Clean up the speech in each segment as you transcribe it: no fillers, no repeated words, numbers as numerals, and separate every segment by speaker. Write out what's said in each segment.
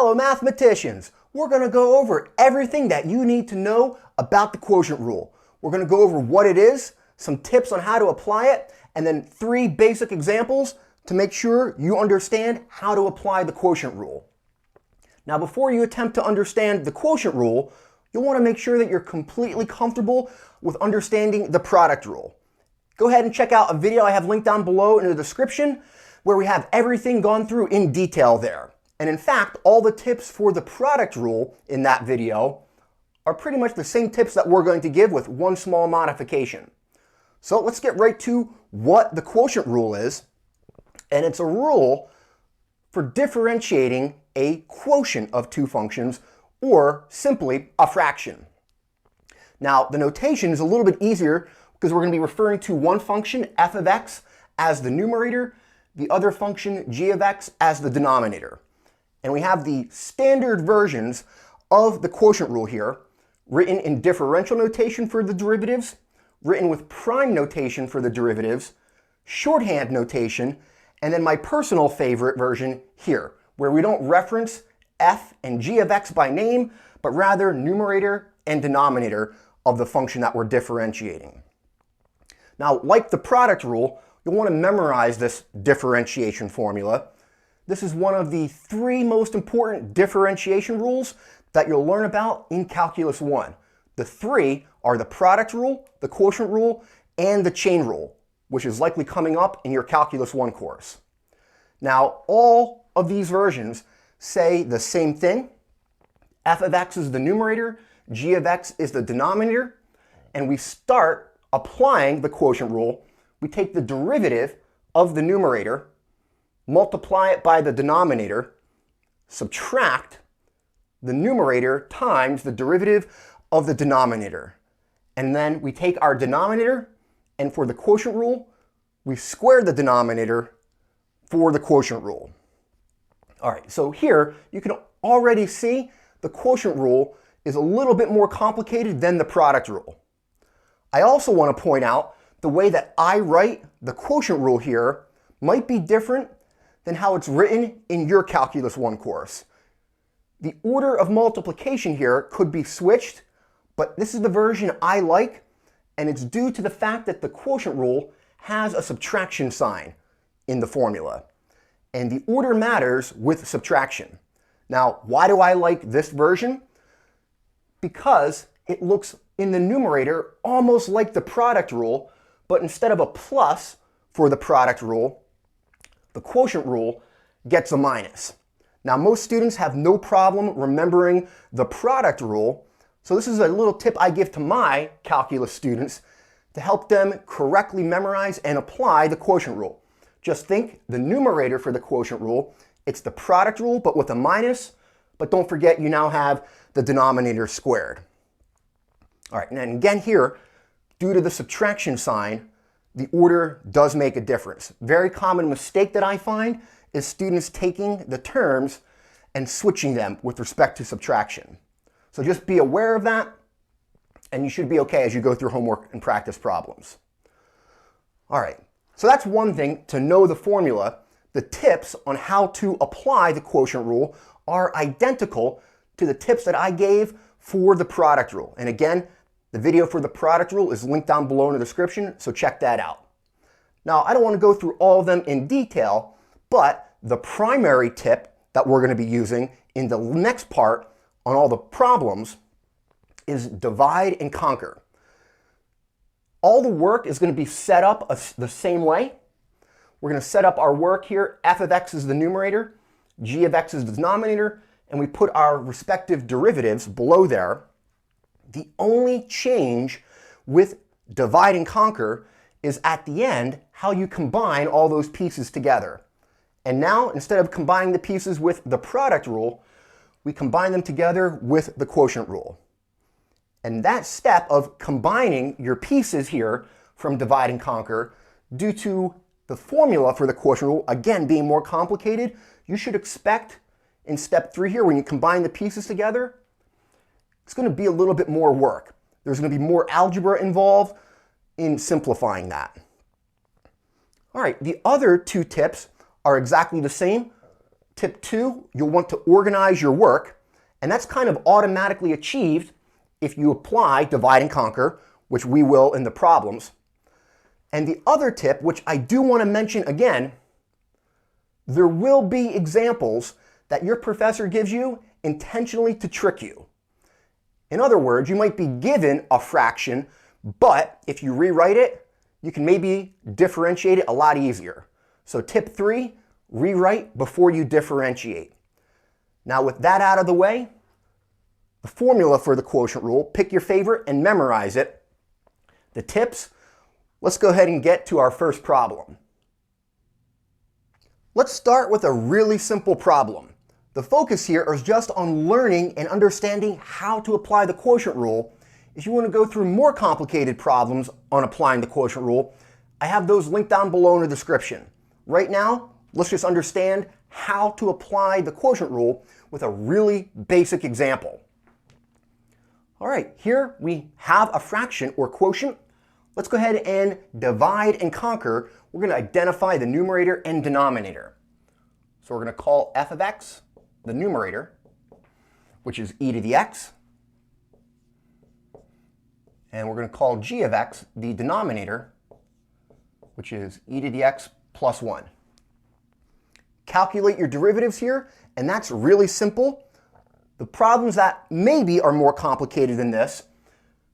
Speaker 1: Fellow mathematicians, we're going to go over everything that you need to know about the quotient rule. We're going to go over what it is, some tips on how to apply it, and then 3 basic examples to make sure you understand how to apply the quotient rule. Now, before you attempt to understand the quotient rule, you'll want to make sure that you're completely comfortable with understanding the product rule. Go ahead and check out a video I have linked down below in the description where we have everything gone through in detail there. And in fact, all the tips for the product rule in that video are pretty much the same tips that we're going to give with one small modification. So let's get right to what the quotient rule is. And it's a rule for differentiating a quotient of 2 functions, or simply a fraction. Now, the notation is a little bit easier because we're going to be referring to one function, f of x, as the numerator, the other function, g of x, as the denominator. And we have the standard versions of the quotient rule here, written in differential notation for the derivatives, written with prime notation for the derivatives, shorthand notation, and then my personal favorite version here, where we don't reference f and g of x by name, but rather numerator and denominator of the function that we're differentiating. Now, like the product rule, you'll want to memorize this differentiation formula. This is one of the 3 most important differentiation rules that you'll learn about in Calculus 1. The 3 are the product rule, the quotient rule, and the chain rule, which is likely coming up in your Calculus 1 course. Now, all of these versions say the same thing. F of x is the numerator, g of x is the denominator, and we start applying the quotient rule. We take the derivative of the numerator, multiply it by the denominator, subtract the numerator times the derivative of the denominator. And then we take our denominator, and for the quotient rule, we square the denominator for the quotient rule. All right, so here you can already see the quotient rule is a little bit more complicated than the product rule. I also want to point out the way that I write the quotient rule here might be different than how it's written in your Calculus 1 course. The order of multiplication here could be switched, but this is the version I like, and it's due to the fact that the quotient rule has a subtraction sign in the formula. And the order matters with subtraction. Now, why do I like this version? Because it looks in the numerator almost like the product rule, but instead of a plus for the product rule, the quotient rule gets a minus. Now, most students have no problem remembering the product rule, so this is a little tip I give to my calculus students to help them correctly memorize and apply the quotient rule. Just think the numerator for the quotient rule, it's the product rule, but with a minus, but don't forget you now have the denominator squared. All right, and then again here, due to the subtraction sign, the order does make a difference. Very common mistake that I find is students taking the terms and switching them with respect to subtraction. So just be aware of that, and you should be okay as you go through homework and practice problems. All right, so that's one thing to know the formula. The tips on how to apply the quotient rule are identical to the tips that I gave for the product rule. And again, the video for the product rule is linked down below in the description, so check that out. Now, I don't want to go through all of them in detail, but the primary tip that we're going to be using in the next part on all the problems is divide and conquer. All the work is going to be set up the same way. We're going to set up our work here. F of x is the numerator, g of x is the denominator, and we put our respective derivatives below there. The only change with divide and conquer is at the end how you combine all those pieces together. And now, instead of combining the pieces with the product rule, we combine them together with the quotient rule. And that step of combining your pieces here from divide and conquer, due to the formula for the quotient rule, again, being more complicated, you should expect in step 3 here, when you combine the pieces together, it's going to be a little bit more work. There's going to be more algebra involved in simplifying that. All right, the other 2 tips are exactly the same. Tip 2, you'll want to organize your work, and that's kind of automatically achieved if you apply divide and conquer, which we will in the problems. And the other tip, which I do want to mention again, there will be examples that your professor gives you intentionally to trick you. In other words, you might be given a fraction, but if you rewrite it, you can maybe differentiate it a lot easier. So tip 3, rewrite before you differentiate. Now with that out of the way, the formula for the quotient rule, pick your favorite and memorize it. The tips, let's go ahead and get to our first problem. Let's start with a really simple problem. The focus here is just on learning and understanding how to apply the quotient rule. If you want to go through more complicated problems on applying the quotient rule, I have those linked down below in the description. Right now, let's just understand how to apply the quotient rule with a really basic example. All right, here we have a fraction or quotient. Let's go ahead and divide and conquer. We're going to identify the numerator and denominator. So we're going to call f of x the numerator, which is e to the x. And we're going to call g of x the denominator, which is e to the x plus 1. Calculate your derivatives here, and that's really simple. The problems that maybe are more complicated than this,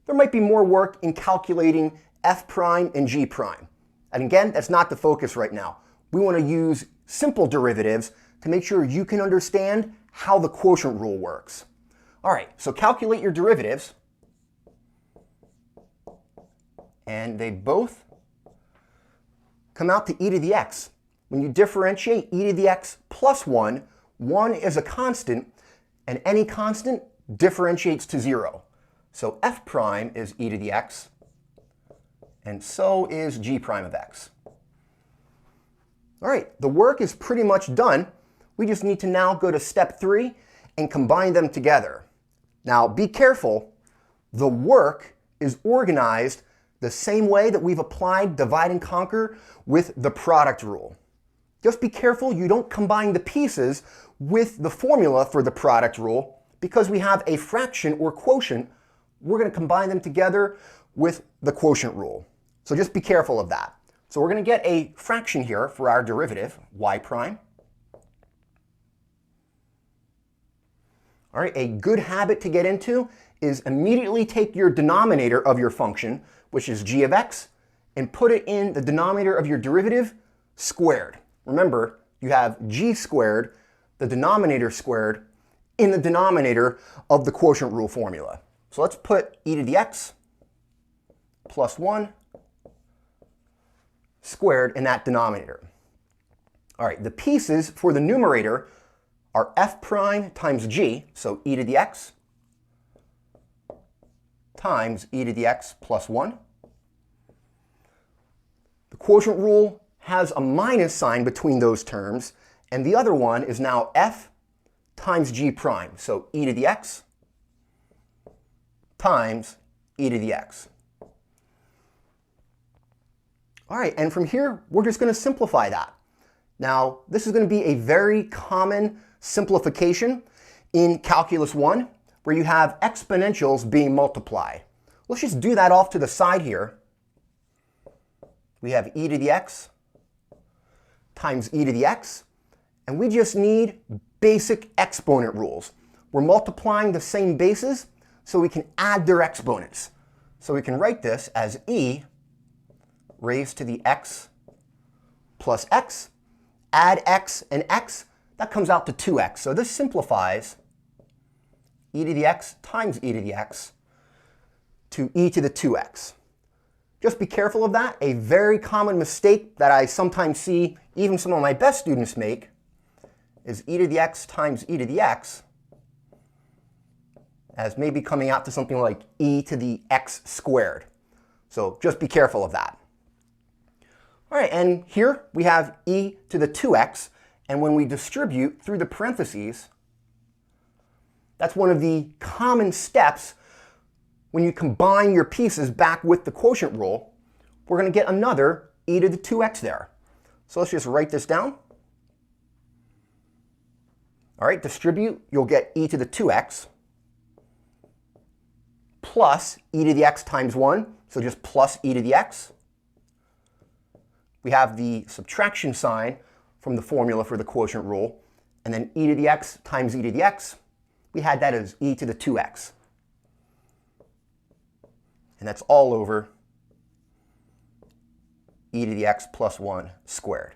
Speaker 1: there might be more work in calculating f prime and g prime. And again, that's not the focus right now. We want to use simple derivatives to make sure you can understand how the quotient rule works. All right, so calculate your derivatives. And they both come out to e to the x. When you differentiate e to the x plus 1, 1 is a constant, and any constant differentiates to 0. So f prime is e to the x, and so is g prime of x. All right, the work is pretty much done. We just need to now go to step 3 and combine them together. Now, be careful. The work is organized the same way that we've applied divide and conquer with the product rule. Just be careful you don't combine the pieces with the formula for the product rule. Because we have a fraction or quotient, we're going to combine them together with the quotient rule. So just be careful of that. So we're going to get a fraction here for our derivative, y prime. All right, a good habit to get into is immediately take your denominator of your function, which is g of x, and put it in the denominator of your derivative squared. Remember, you have g squared, the denominator squared, in the denominator of the quotient rule formula. So let's put e to the x plus 1 squared in that denominator. All right, the pieces for the numerator are f prime times g, so e to the x, times e to the x plus 1. The quotient rule has a minus sign between those terms, and the other one is now f times g prime, so e to the x times e to the x. All right, and from here, we're just going to simplify that. Now, this is going to be a very common simplification in Calculus 1, where you have exponentials being multiplied. Let's just do that off to the side here. We have e to the x times e to the x, and we just need basic exponent rules. We're multiplying the same bases, so we can add their exponents. So we can write this as e raised to the x plus x, add x and x, that comes out to 2x. So this simplifies e to the x times e to the x to e to the 2x. Just be careful of that. A very common mistake that I sometimes see even some of my best students make is e to the x times e to the x as maybe coming out to something like e to the x squared. So just be careful of that. All right, and here we have e to the 2x, and when we distribute through the parentheses, that's one of the common steps when you combine your pieces back with the quotient rule. We're going to get another e to the 2x there. So let's just write this down. All right, distribute, you'll get e to the 2x plus e to the x times 1, so just plus e to the x. We have the subtraction sign from the formula for the quotient rule, and then e to the x times e to the x, we had that as e to the 2x. And that's all over e to the x plus 1 squared.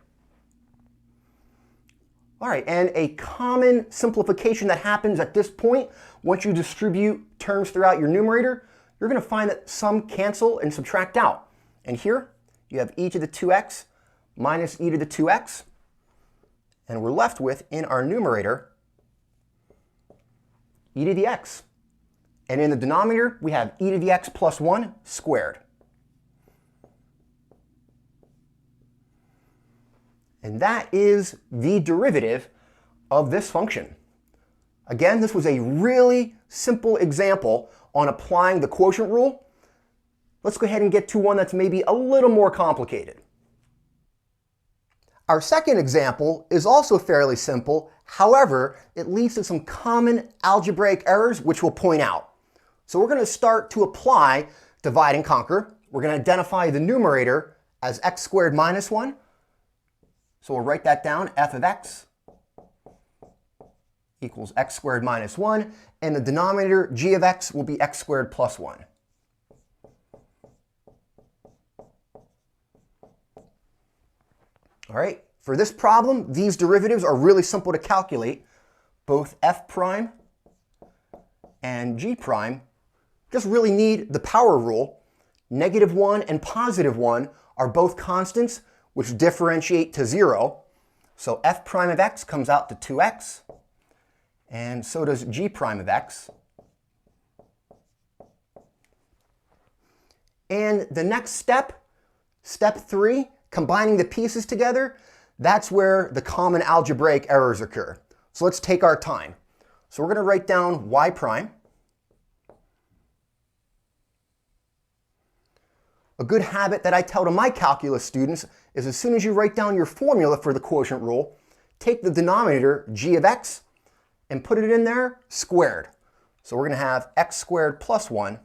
Speaker 1: All right, and a common simplification that happens at this point, once you distribute terms throughout your numerator, you're going to find that some cancel and subtract out. And here, you have e to the 2x minus e to the 2x, and we're left with, in our numerator, e to the x. And in the denominator, we have e to the x plus 1 squared. And that is the derivative of this function. Again, this was a really simple example on applying the quotient rule. Let's go ahead and get to one that's maybe a little more complicated. Our second example is also fairly simple. However, it leads to some common algebraic errors, which we'll point out. So we're going to start to apply divide and conquer. We're going to identify the numerator as x squared minus 1. So we'll write that down, f of x equals x squared minus 1, and the denominator, g of x, will be x squared plus 1. All right, for this problem, these derivatives are really simple to calculate. Both f prime and g prime just really need the power rule. -1 and +1 are both constants, which differentiate to 0. So f prime of x comes out to 2x, and so does g prime of x. And the next step, step 3, combining the pieces together, that's where the common algebraic errors occur. So let's take our time. So we're going to write down y prime. A good habit that I tell to my calculus students is as soon as you write down your formula for the quotient rule, take the denominator, g of x, and put it in there squared. So we're going to have x squared plus 1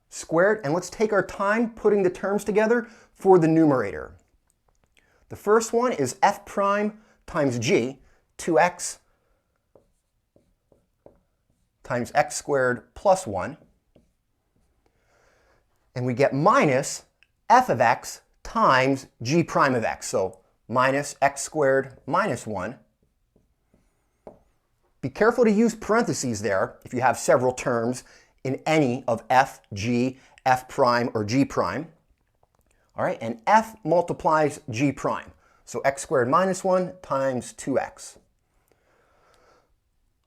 Speaker 1: squared, and let's take our time putting the terms together for the numerator. The first one is f prime times g, 2x times x squared plus 1. And we get minus f of x times g prime of x. So minus x squared minus 1. Be careful to use parentheses there if you have several terms in any of f, g, f prime, or g prime. All right, and f multiplies g prime. So x squared minus 1 times 2x.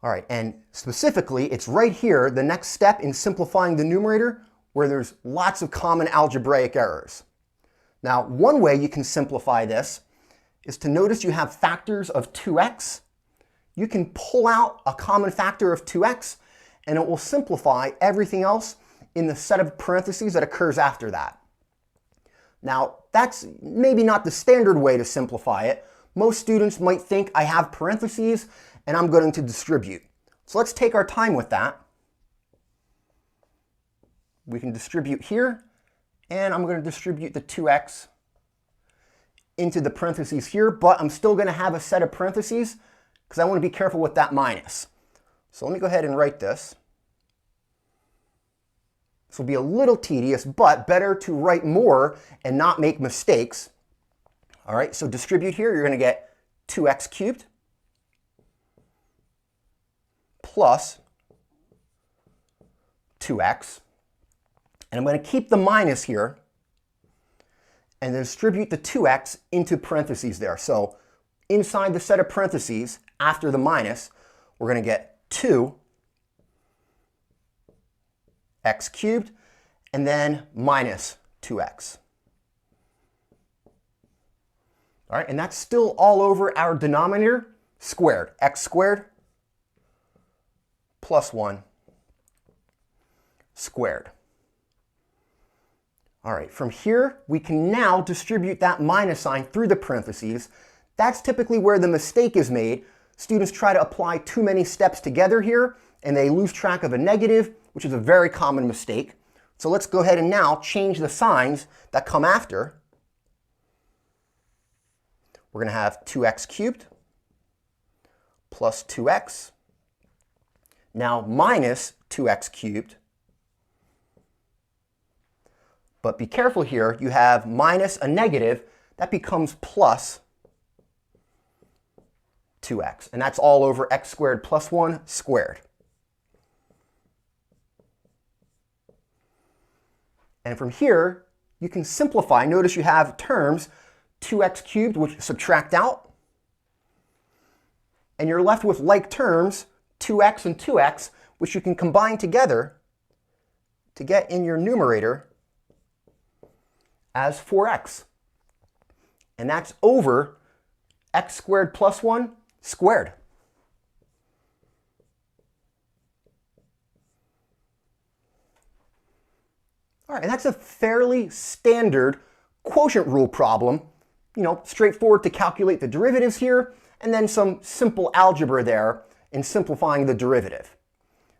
Speaker 1: All right, and specifically, it's right here, the next step in simplifying the numerator, where there's lots of common algebraic errors. Now, one way you can simplify this is to notice you have factors of 2x. You can pull out a common factor of 2x, and it will simplify everything else in the set of parentheses that occurs after that. Now, that's maybe not the standard way to simplify it. Most students might think I have parentheses, and I'm going to distribute. So let's take our time with that. We can distribute here, and I'm going to distribute the 2x into the parentheses here, but I'm still going to have a set of parentheses because I want to be careful with that minus. So let me go ahead and write this. This will be a little tedious, but better to write more and not make mistakes. All right, so distribute here, you're going to get 2x cubed plus 2x. And I'm going to keep the minus here and distribute the 2x into parentheses there. So inside the set of parentheses, after the minus, we're going to get 2x cubed and then minus 2x. All right, and that's still all over our denominator squared, x squared plus 1 squared. All right, from here, we can now distribute that minus sign through the parentheses That's typically where the mistake is made. Students try to apply too many steps together here, and they lose track of a negative, which is a very common mistake. So let's go ahead and now change the signs that come after. We're going to have 2x cubed plus 2x, now minus 2x cubed. But be careful here, you have minus a negative, that becomes plus 2x. And that's all over x squared plus 1 squared. And from here, you can simplify. Notice you have terms 2x cubed, which subtract out. And you're left with like terms, 2x and 2x, which you can combine together to get in your numerator as 4x. And that's over x squared plus 1 squared. All right, and that's a fairly standard quotient rule problem. You know, straightforward to calculate the derivatives here, and then some simple algebra there in simplifying the derivative.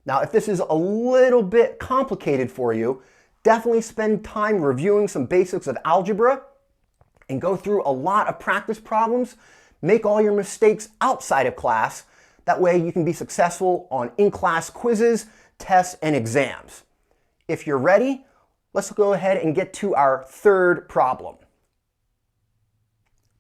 Speaker 1: Now, if this is a little bit complicated for you, definitely spend time reviewing some basics of algebra and go through a lot of practice problems. Make all your mistakes outside of class. That way you can be successful on in-class quizzes, tests, and exams. If you're ready, let's go ahead and get to our third problem.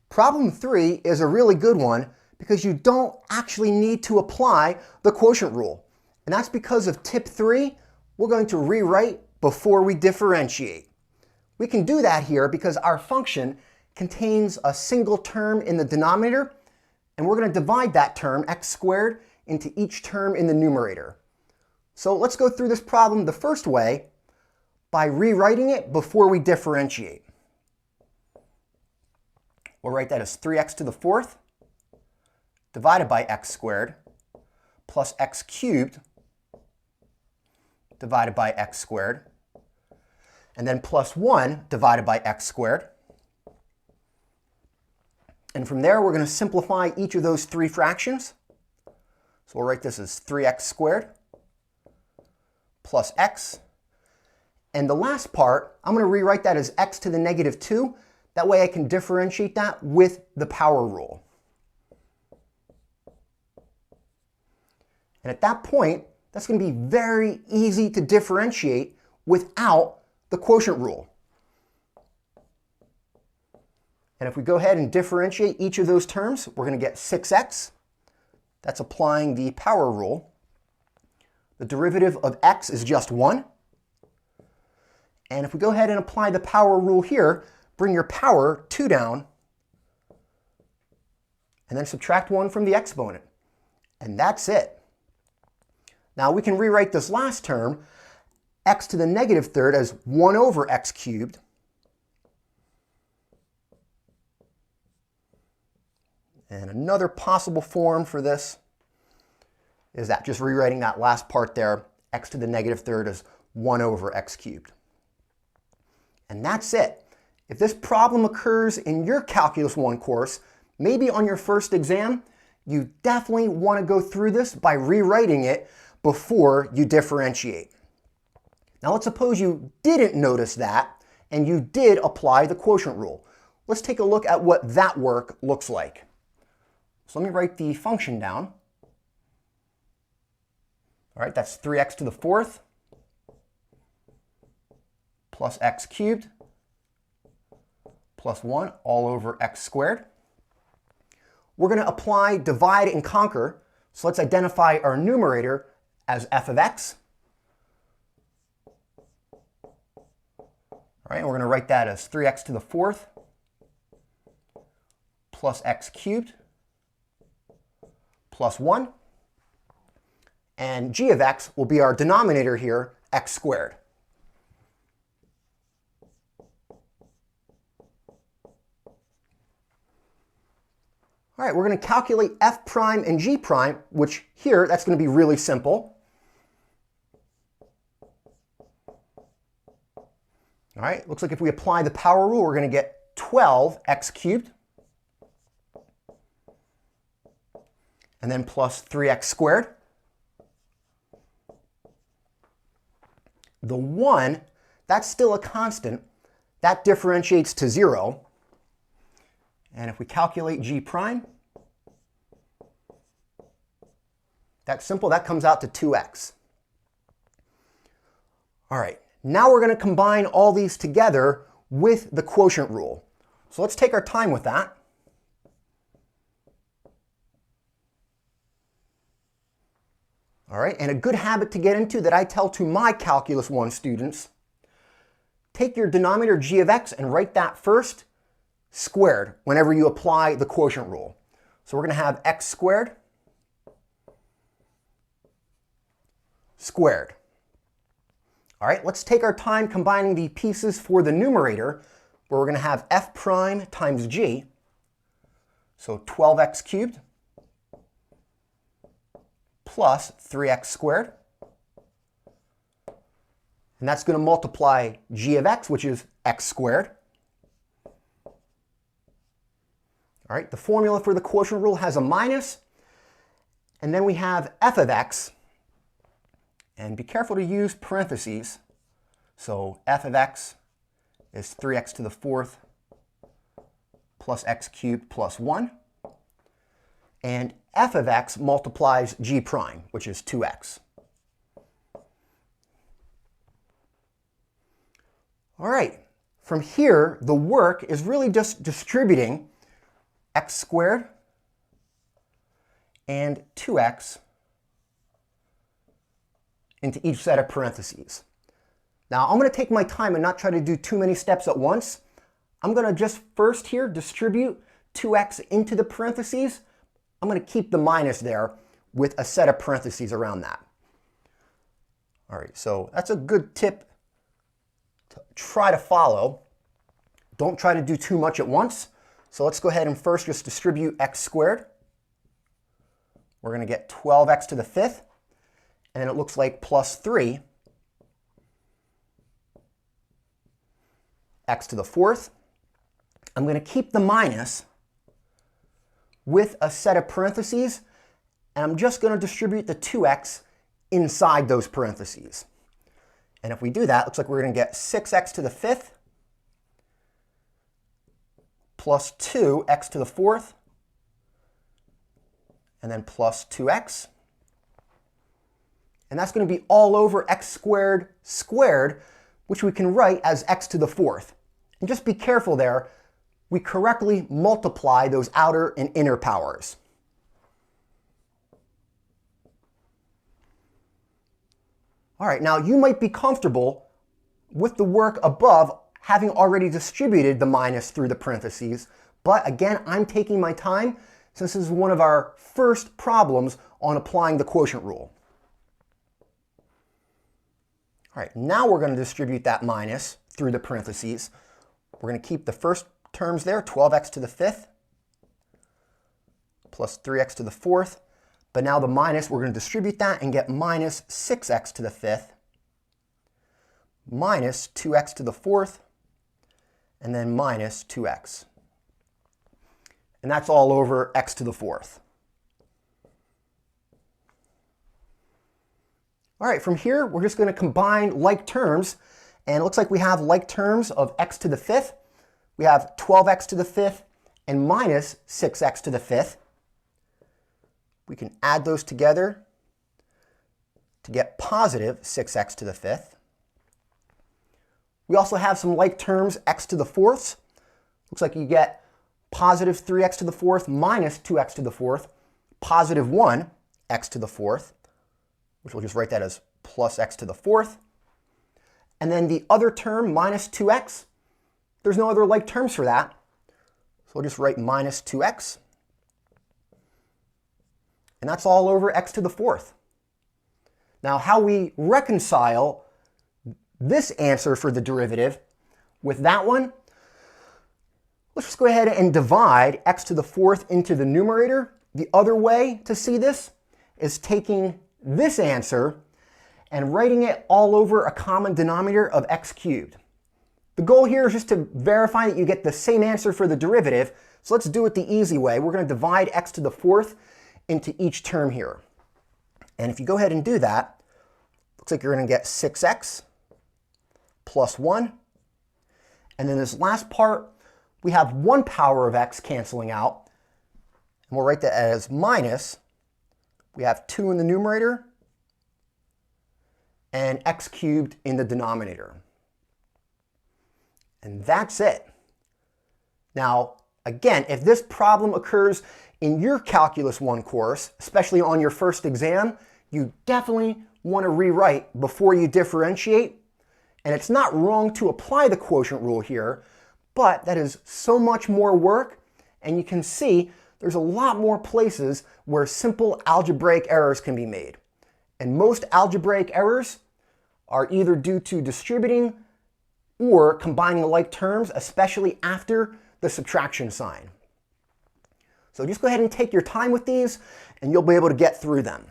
Speaker 1: Problem 3 is a really good one because you don't actually need to apply the quotient rule. And that's because of tip 3, we're going to rewrite before we differentiate. We can do that here because our function contains a single term in the denominator, and we're going to divide that term, x squared, into each term in the numerator. So let's go through this problem the first way by rewriting it before we differentiate. We'll write that as 3x to the 4th divided by x squared plus x cubed divided by x squared, and then plus 1 divided by x squared. And from there, we're going to simplify each of those three fractions. So we'll write this as 3x squared plus x. And the last part, I'm going to rewrite that as x to the negative 2. That way I can differentiate that with the power rule. And at that point, that's going to be very easy to differentiate without the quotient rule. And if we go ahead and differentiate each of those terms, we're going to get 6x. That's applying the power rule. The derivative of x is just 1. And if we go ahead and apply the power rule here, bring your power 2 down, and then subtract 1 from the exponent. And that's it. Now we can rewrite this last term, x to the negative 3rd, as 1 over x cubed. And another possible form for this is that, just rewriting that last part there, x to the negative 3rd is 1 over x cubed. And that's it. If this problem occurs in your Calculus 1 course, maybe on your first exam, you definitely want to go through this by rewriting it before you differentiate. Now let's suppose you didn't notice that and you did apply the quotient rule. Let's take a look at what that work looks like. So let me write the function down. All right, that's 3x to the 4th plus x cubed plus 1 all over x squared. We're going to apply divide and conquer. So let's identify our numerator as f of x. All right, and we're going to write that as 3x to the 4th plus x cubed plus 1. And g of x will be our denominator here, x squared. All right, we're going to calculate f prime and g prime, which here, that's going to be really simple. All right, looks like if we apply the power rule, we're going to get 12x cubed and then plus 3x squared. The 1, that's still a constant. That differentiates to 0. And if we calculate g prime, that's simple. That comes out to 2x. All right, now we're going to combine all these together with the quotient rule. So let's take our time with that. All right, and a good habit to get into that I tell to my Calculus 1 students, take your denominator g of x and write that first squared whenever you apply the quotient rule. So we're going to have x squared squared. All right, let's take our time combining the pieces for the numerator, where we're going to have f prime times g, so 12x cubed plus 3x squared. And that's going to multiply g of x, which is x squared. All right, the formula for the quotient rule has a minus. And then we have f of x. And be careful to use parentheses. So f of x is 3x to the 4th plus x cubed plus 1. And f of x multiplies g prime, which is 2x. All right, from here, the work is really just distributing x squared and 2x into each set of parentheses. Now, I'm going to take my time and not try to do too many steps at once. I'm going to just first here distribute 2x into the parentheses. I'm going to keep the minus there with a set of parentheses around that. All right, so that's a good tip to try to follow. Don't try to do too much at once. So let's go ahead and first just distribute x squared. We're going to get 12x to the 5th, and then it looks like plus 3 x to the 4th. I'm going to keep the minus with a set of parentheses, and I'm just going to distribute the 2x inside those parentheses. And if we do that, it looks like we're going to get 6x to the 5th plus 2x to the 4th, and then plus 2x. And that's going to be all over x squared squared, which we can write as x to the 4th. And just be careful there. We correctly multiply those outer and inner powers. All right, now you might be comfortable with the work above having already distributed the minus through the parentheses, but again, I'm taking my time since this is one of our first problems on applying the quotient rule. All right, now we're going to distribute that minus through the parentheses. We're going to keep the first terms there, 12x to the 5th plus 3x to the 4th. But now the minus, we're going to distribute that and get minus 6x to the 5th minus 2x to the 4th, and then minus 2x. And that's all over x to the 4th. All right, from here, we're just going to combine like terms. And it looks like we have like terms of x to the 5th. We have 12x to the 5th and minus 6x to the 5th. We can add those together to get positive 6x to the 5th. We also have some like terms, x to the 4ths. Looks like you get positive 3x to the 4th minus 2x to the 4th, positive 1 x to the 4th, which we'll just write that as plus x to the 4th. And then the other term, minus 2x, there's no other like terms for that. So we'll just write minus 2x. And that's all over x to the 4th. Now, how we reconcile this answer for the derivative with that one, let's just go ahead and divide x to the 4th into the numerator. The other way to see this is taking this answer and writing it all over a common denominator of x cubed. The goal here is just to verify that you get the same answer for the derivative. So let's do it the easy way. We're going to divide x to the 4th into each term here. And if you go ahead and do that, looks like you're going to get 6x plus 1. And then this last part, we have 1 power of x canceling out. And we'll write that as minus. We have 2 in the numerator and x cubed in the denominator. And that's it. Now, again, if this problem occurs in your Calculus 1 course, especially on your first exam, you definitely want to rewrite before you differentiate. And it's not wrong to apply the quotient rule here, but that is so much more work. And you can see there's a lot more places where simple algebraic errors can be made. And most algebraic errors are either due to distributing or combining like terms, especially after the subtraction sign. So just go ahead and take your time with these and you'll be able to get through them.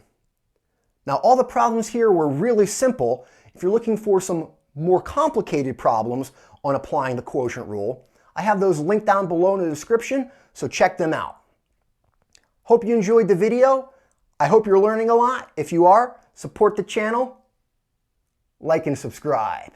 Speaker 1: Now, all the problems here were really simple. If you're looking for some more complicated problems on applying the quotient rule, I have those linked down below in the description, so check them out. Hope you enjoyed the video. I hope you're learning a lot. If you are, support the channel, like and subscribe.